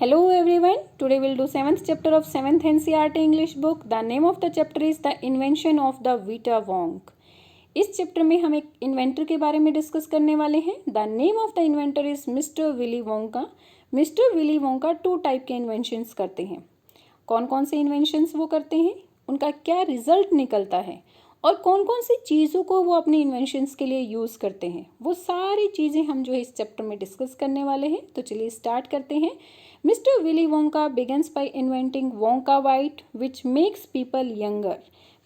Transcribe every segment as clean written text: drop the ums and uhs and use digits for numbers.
Hello everyone, today we'll do 7th chapter of 7th NCERT English book. The name of the chapter is The Invention of the Vita Wonk. इस chapter में हम एक inventor के बारे में discuss करने वाले हैं. The name of the inventor is mister Willy Wonka. Mister Willy Wonka 2 type के इन्वेंशंस करते हैं. कौन कौन से इन्वेंशंस वो करते हैं, उनका क्या रिजल्ट निकलता है और कौन कौन सी चीज़ों को वो अपने इन्वेंशंस के लिए यूज़ करते हैं, वो सारी चीज़ें हम जो है इस चैप्टर में डिस्कस करने वाले हैं. तो चलिए स्टार्ट करते हैं. Mister Willy Wonka begins by inventing Wonka White which makes people younger.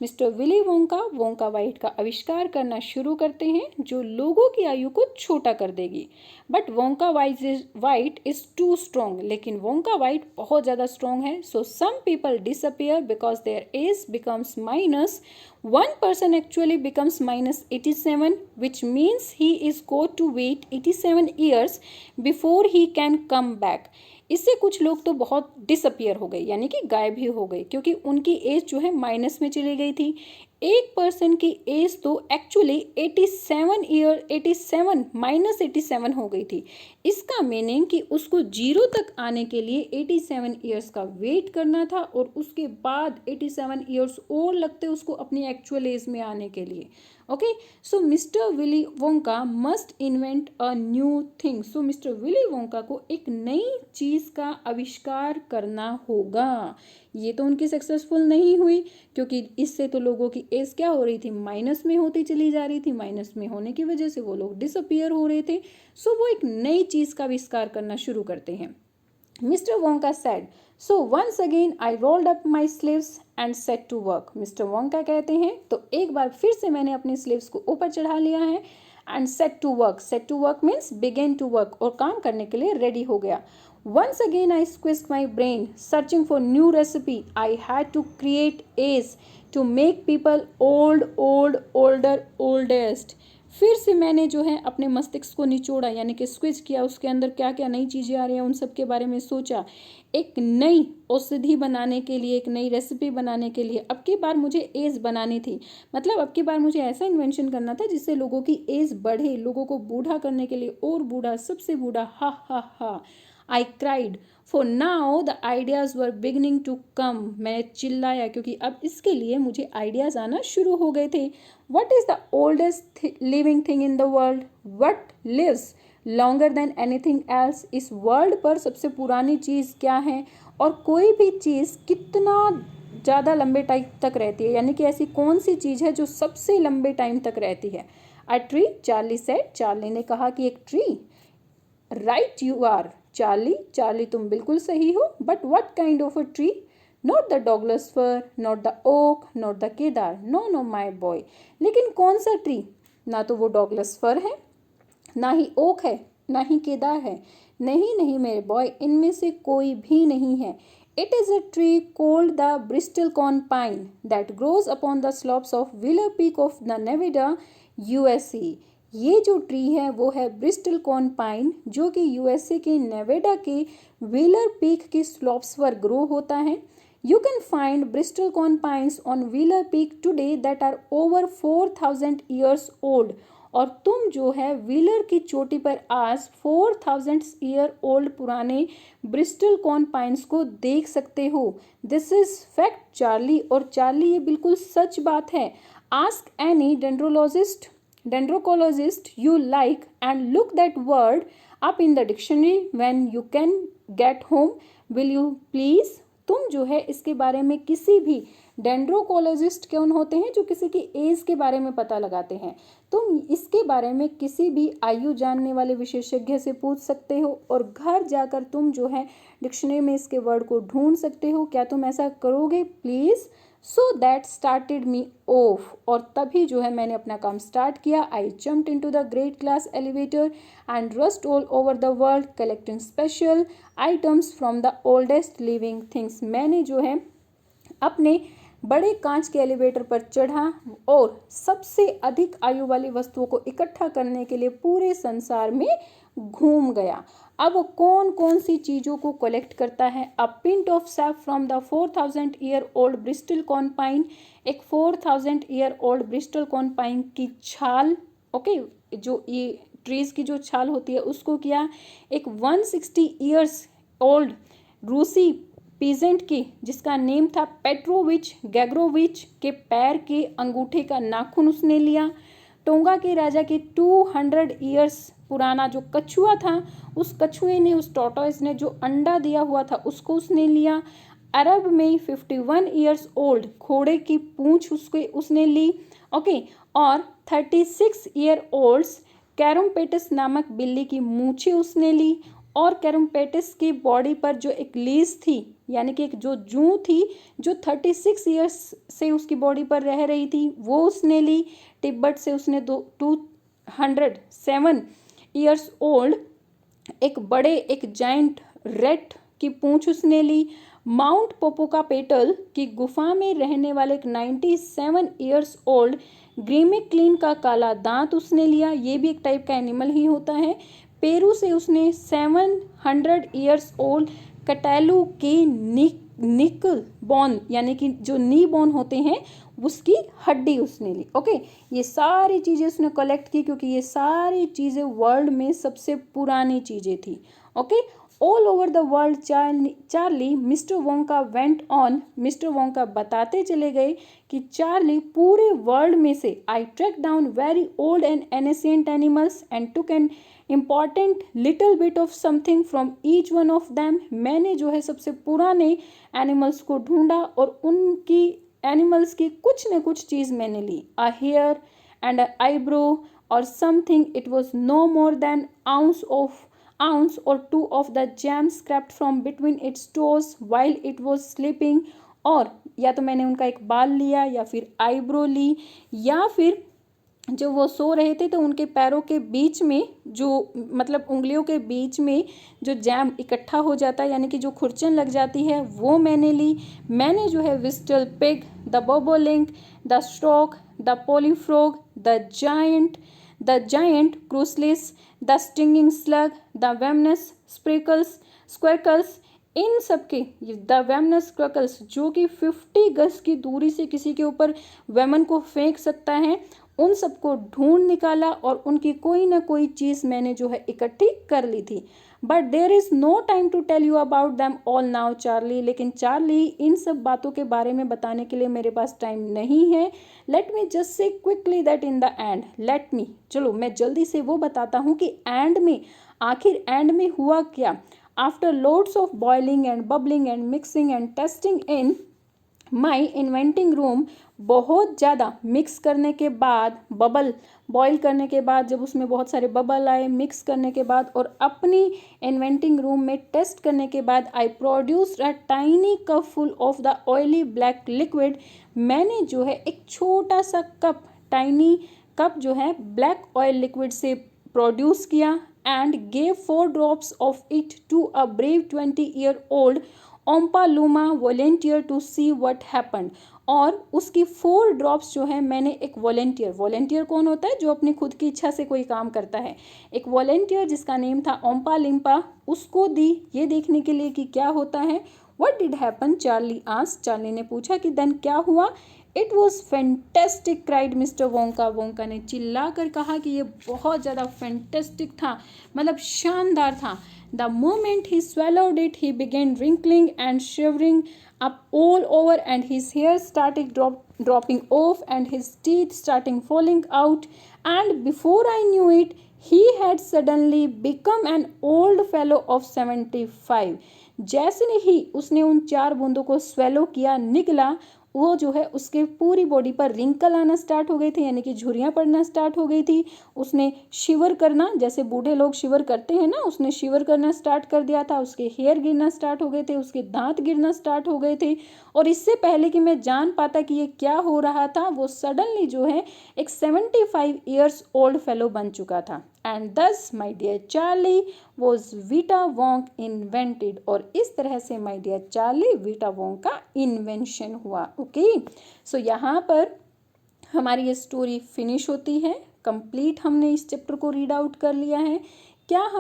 Mister Willy Wonka white का आविष्कार करना शुरू करते हैं जो लोगों की आयु को छोटा कर देगी. But Wonka white is too strong, लेकिन वोंका वाइट बहुत ज़्यादा स्ट्रॉन्ग है. So some people disappear because their age becomes minus. One person actually becomes minus 87, which means he is going to wait 87 years before he can come back. इससे कुछ लोग तो बहुत disappear हो गए, यानी कि गायब ही हो गए, क्योंकि उनकी एज जो है माइनस में चली गई थी. एक पर्सन की एज तो एक्चुअली 87 माइनस 87 हो गई थी. इसका मीनिंग कि उसको जीरो तक आने के लिए 87 ईयर्स का वेट करना था और उसके बाद 87 ईयर्स और लगते उसको अपनी एक्चुअल एज में आने के लिए. Okay, so mister Willy Wonka must invent a new thing. So mister Willy Wonka को एक नई चीज़ का आविष्कार करना होगा. ये तो उनकी सक्सेसफुल नहीं हुई, क्योंकि इससे तो लोगों की एज क्या हो रही थी, माइनस में होती चली जा रही थी. माइनस में होने की वजह से वो लोग डिसअपियर हो रहे थे. सो वो एक नई चीज़ का आविष्कार करना शुरू करते हैं. Mr. Wonka said, so once again I rolled up my sleeves and set to work. Mr. Wonka कहते हैं तो एक बार फिर से मैंने अपनी स्लीव्स को ऊपर चढ़ा लिया है. and set to work. Set to work means begin to work, और काम करने के लिए रेडी हो गया. Once again I squeezed my brain searching for new recipe. I had to create A's to make people older, oldest. फिर से मैंने जो है अपने मस्तिष्क को निचोड़ा, यानी कि स्क्विज किया, उसके अंदर क्या क्या नई चीज़ें आ रही हैं उन सब के बारे में सोचा. एक नई औषधि बनाने के लिए, एक नई रेसिपी बनाने के लिए अब की बार मुझे एज बनानी थी. मतलब अब की बार मुझे ऐसा इन्वेंशन करना था जिससे लोगों की एज बढ़े, लोगों को बूढ़ा करने के लिए, और बूढ़ा, सबसे बूढ़ा. हा हा हा. I cried, for now the ideas were beginning to come. मैंने चिल्लाया क्योंकि अब इसके लिए मुझे आइडियाज़ आना शुरू हो गए थे. What is the oldest living thing in the world? What lives longer than anything else? इस वर्ल्ड पर सबसे पुरानी चीज़ क्या है, और कोई भी चीज़ कितना ज़्यादा लंबे टाइम तक रहती है, यानी कि ऐसी कौन सी चीज़ है जो सबसे लंबे टाइम तक रहती है. A tree, Charlie said. Charlie ने कहा कि एक tree. Right you are, Charlie तुम बिल्कुल सही हो. But what kind of a tree? Not the Douglas fir, not the oak, not the kedar. No my boy. लेकिन कौन सा ट्री? ना तो वो डॉगलस फर है, ना ही ओक है, ना ही केदार है. नहीं मेरे बॉय, इनमें से कोई भी नहीं है. It is a tree called the bristlecone pine that grows upon the slopes of Wheeler Peak of the Nevada, USA. ये जो ट्री है वो है ब्रिस्टल कॉन पाइन, जो कि यूएसए के नेवेडा के व्हीलर पीक की स्लोप्स पर ग्रो होता है. You can find bristlecone pines on Wheeler Peak today that are over 4000 years old. और तुम जो है व्हीलर की चोटी पर आज 4000 ईयर ओल्ड पुराने ब्रिस्टल कॉन पाइन्स को देख सकते हो. This is fact Charlie. और चार्ली, ये बिल्कुल सच बात है. Ask any dendrocologist you like and look that word up in the dictionary when you can get home. Will you please? तुम जो है इसके बारे में किसी भी डेंड्रोकोलॉजिस्ट कौन होते हैं, जो किसी की एज के बारे में पता लगाते हैं. तुम इसके बारे में किसी भी आयु जानने वाले विशेषज्ञ से पूछ सकते हो, और घर जाकर तुम जो है डिक्शनरी में इसके वर्ड को ढूंढ सकते हो. क्या तुम ऐसा करोगे please? So that started me of. और तभी जो है मैंने अपना काम स्टार्ट किया. आई jumped into the great class elevator and rust all over the world collecting special items from the oldest living things. मैंने जो है अपने बड़े कांच के एलिवेटर पर चढ़ा और सबसे अधिक आयु वाली वस्तुओं को इकट्ठा करने के लिए पूरे संसार में घूम गया. अब वो कौन कौन सी चीज़ों को कलेक्ट करता है? A pint of sap from the 4000 year old bristlecone pine. एक 4000 year old bristlecone pine की छाल, ओके, जो ये ट्रीज की जो छाल होती है उसको किया. एक 160 ईयर्स ओल्ड रूसी पीजेंट के जिसका नेम था पेट्रोविच गैग्रोविच के पैर के अंगूठे का नाखून उसने लिया। टोंगा के राजा के 200 ईयर्स पुराना जो कछुआ था, उस कछुए ने, उस टॉर्टोइस ने जो अंडा दिया हुआ था उसको उसने लिया। अरब में 51 ईयर्स ओल्ड घोड़े की पूंछ उसने ली। ओके, और 36 ईयर ओल्ड्स कैरोम्पेटस नामक बिल्ली की मूछें उसने ली। और कैरोम्पेटस की बॉडी पर जो एक लीज थी, यानी कि एक जो जूं थी जो 36 ईयर्स से उसकी बॉडी पर रह रही थी, वो उसने ली। तिब्बत से उसने 207 ईयर्स ओल्ड एक जाइंट रेट की पूंछ उसने ली। माउंट पोपोकापेटल की गुफा में रहने वाले एक 97 ईयर्स ओल्ड ग्रीमेक्लीन का काला दांत उसने लिया। ये भी एक टाइप का एनिमल ही होता है। पेरू से उसने 700 ईयर्स ओल्ड कटैलू के निकल बोन, यानी कि जो नी बोन होते हैं, उसकी हड्डी उसने ली। ओके, ये सारी चीज़ें उसने कलेक्ट की क्योंकि ये सारी चीज़ें वर्ल्ड में सबसे पुरानी चीज़ें थी। Okay, all over the world Charlie mister Wonka went on, mister Wonka बताते चले गए कि चार्ली पूरे वर्ल्ड में से I track down very old and ancient animals and took an important little bit of something from each one of them. मैंने जो है सबसे पुराने एनिमल्स को ढूंढा और उनकी एनिमल्स की कुछ न कुछ चीज़ मैंने ली। A hair and a eyebrow और something, it was no more than ounce or two of the jam scraped from between its toes while it was sleeping। और या तो मैंने उनका एक बाल लिया या फिर आईब्रो ली, या फिर जब वो सो रहे थे तो उनके पैरों के बीच में जो मतलब उंगलियों के बीच में जो जैम इकट्ठा हो जाता है, यानी कि जो खुरचन लग जाती है, वो मैंने ली। मैंने जो है whistle pig, the bobolink, the stock, the pollyfrog, the giant curlicues, the stinging slug, the venomous squerkles, इन सब के द वेमनस स्क्वेरकल्स जो कि 50 गज की दूरी से किसी के ऊपर वेमन को फेंक सकता है, उन सबको ढूंढ निकाला और उनकी कोई ना कोई चीज़ मैंने जो है इकट्ठी कर ली थी। But there is no time to tell you about them all now Charlie, लेकिन चार्ली इन सब बातों के बारे में बताने के लिए मेरे पास टाइम नहीं है। Let me just say quickly that in the end, चलो मैं जल्दी से वो बताता हूँ कि आखिर एंड में हुआ क्या। After loads of boiling and bubbling and mixing and testing in my inventing room, बहुत ज़्यादा मिक्स करने के बाद, बॉईल करने के बाद, जब उसमें बहुत सारे बबल आए, मिक्स करने के बाद और अपनी इन्वेंटिंग रूम में टेस्ट करने के बाद, I produced a tiny cup full of the oily black liquid. मैंने जो है एक छोटा सा कप, टाइनी कप जो है ब्लैक ऑयल लिक्विड से प्रोड्यूस किया and gave 4 drops of it to a brave 20-year-old Oompa Loompa volunteer to see what happened. और उसकी 4 ड्रॉप्स जो है मैंने एक वॉलेंटियर कौन होता है, जो अपनी खुद की इच्छा से कोई काम करता है, एक वॉलेंटियर जिसका नेम था ओम्पालिम्पा, उसको दी ये देखने के लिए कि क्या होता है। व्हाट डिड हैपन, चार्ली ने पूछा कि देन क्या हुआ। It was fantastic cried mister Wonka ने चिल्ला कर कहा कि ये बहुत ज़्यादा फैंटेस्टिक था, मतलब शानदार था। The moment he swallowed it, he began wrinkling and shivering up all over, and his hair started dropping off, and his teeth starting falling out. And before I knew it, he had suddenly become an old fellow of 75. जैसे ही उसने उन 4 बूंदों को swallow किया, निकला, वो जो है उसके पूरी बॉडी पर रिंकल आना स्टार्ट हो गई थी, यानी कि झुर्रियाँ पड़ना स्टार्ट हो गई थी। उसने शिवर करना, जैसे बूढ़े लोग शिवर करते हैं ना, उसने शिवर करना स्टार्ट कर दिया था। उसके हेयर गिरना स्टार्ट हो गए थे, उसके दांत गिरना स्टार्ट हो गए थे। और इससे पहले कि मैं जान पाता कि ये क्या हो रहा था, वो सडनली जो है एक 75 ईयर्स ओल्ड फेलो बन चुका था। And thus my dear Charlie was Vita Wonk invented, और इस तरह से my dear Charlie Vita Wonk का इन्वेंशन हुआ। ओके, सो यहाँ पर हमारी ये स्टोरी फिनिश होती है, कंप्लीट। हमने इस चैप्टर को रीड आउट कर लिया है। क्या हम